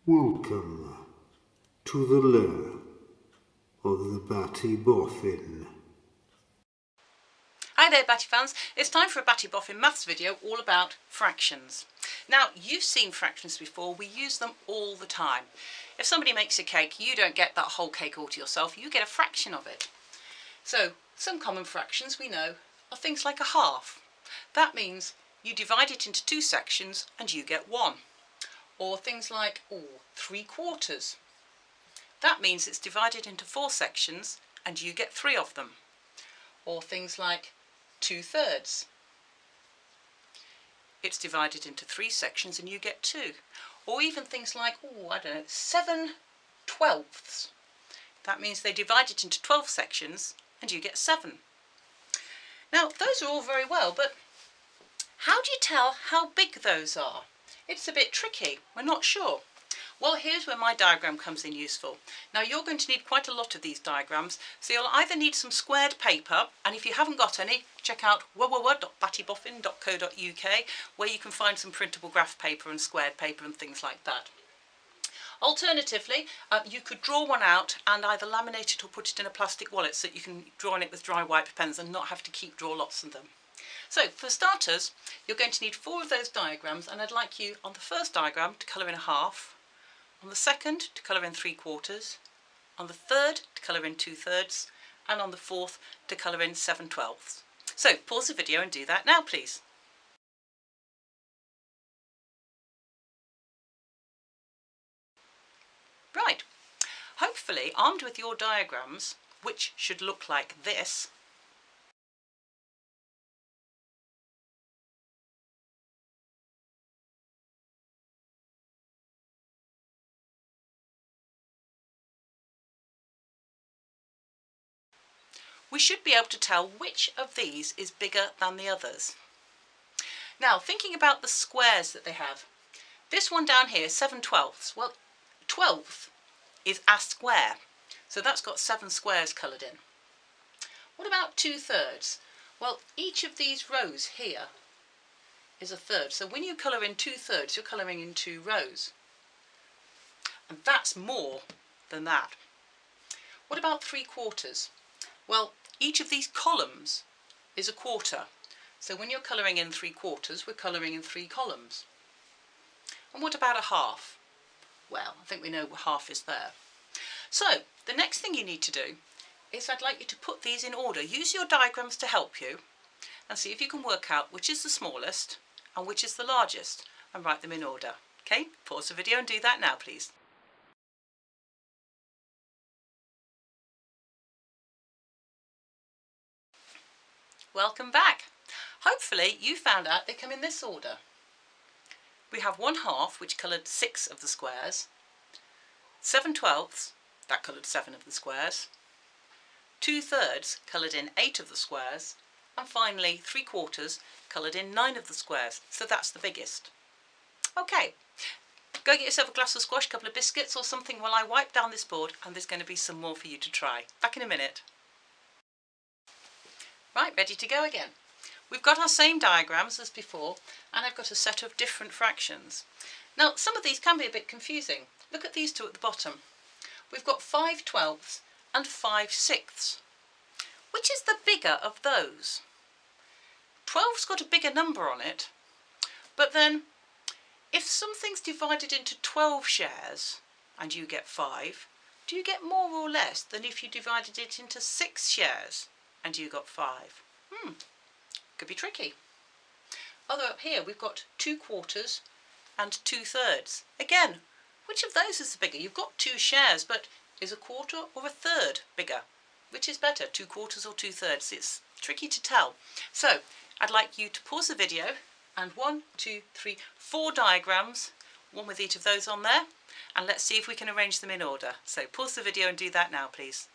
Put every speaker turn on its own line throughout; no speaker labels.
Welcome to the lair of the Batty Boffin.
Hi there Batty fans, it's time for a Batty Boffin maths video all about fractions. Now you've seen fractions before, we use them all the time. If somebody makes a cake, you don't get that whole cake all to yourself, you get a fraction of it. So some common fractions we know are things like a half. That means you divide it into two sections and you get one. Or things like 3/4. That means it's divided into four sections and you get three of them. Or things like 2/3. It's divided into three sections and you get two. Or even things like, 7/12. That means they divide it into 12 sections and you get 7. Now those are all very well, but how do you tell how big those are? It's a bit tricky, we're not sure. Well, here's where my diagram comes in useful. Now you're going to need quite a lot of these diagrams, so you'll either need some squared paper, and if you haven't got any, check out www.battyboffin.co.uk, where you can find some printable graph paper and squared paper and things like that. Alternatively, you could draw one out and either laminate it or put it in a plastic wallet so that you can draw on it with dry white pens and not have to draw lots of them. So for starters, you're going to need 4 of those diagrams, and I'd like you on the first diagram to colour in a half, on the second to colour in 3/4, on the third to colour in 2/3, and on the fourth to colour in 7/12. So pause the video and do that now, please. Right, hopefully armed with your diagrams, which should look like this, we should be able to tell which of these is bigger than the others. Now, thinking about the squares that they have, this one down here, 7/12. Well, 12 is a square, so that's got 7 squares coloured in. What about 2/3? Well, each of these rows here is a third, so when you colour in 2/3, you're colouring in 2 rows. And that's more than that. What about 3/4? Well, each of these columns is a quarter. So when you're colouring in 3/4, we're colouring in 3 columns. And what about a half? Well, I think we know half is there. So the next thing you need to do is I'd like you to put these in order. Use your diagrams to help you and see if you can work out which is the smallest and which is the largest and write them in order. Okay, pause the video and do that now, please. Welcome back. Hopefully you found out they come in this order. We have 1/2, which coloured 6 of the squares, 7/12, that coloured 7 of the squares, 2/3 coloured in 8 of the squares, and finally 3/4 coloured in 9 of the squares, so that's the biggest. Okay, go get yourself a glass of squash, a couple of biscuits or something while I wipe down this board, and there's going to be some more for you to try. Back in a minute. Right, ready to go again. We've got our same diagrams as before, and I've got a set of different fractions. Now, some of these can be a bit confusing. Look at these two at the bottom. We've got 5/12 and 5/6. Which is the bigger of those? 12's got a bigger number on it, but then if something's divided into 12 shares and you get 5, do you get more or less than if you divided it into 6 shares and you got 5? Could be tricky. Although up here we've got 2/4 and 2/3. Again, which of those is the bigger? You've got 2 shares, but is a quarter or a third bigger? Which is better, 2/4 or 2/3? It's tricky to tell. So I'd like you to pause the video and 1, 2, 3, 4 diagrams, one with each of those on there, and let's see if we can arrange them in order. So pause the video and do that now, please.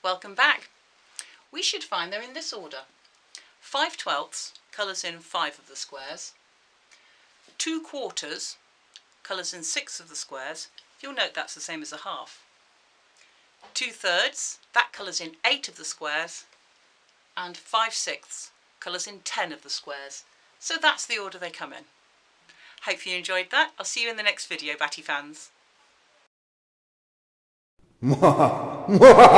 Welcome back. We should find they're in this order. 5/12 colours in 5 of the squares. 2/4 colours in 6 of the squares. You'll note that's the same as a half. 2/3, that colours in 8 of the squares. And 5/6 colours in 10 of the squares. So that's the order they come in. Hope you enjoyed that. I'll see you in the next video, Batty fans.
Mwahaha!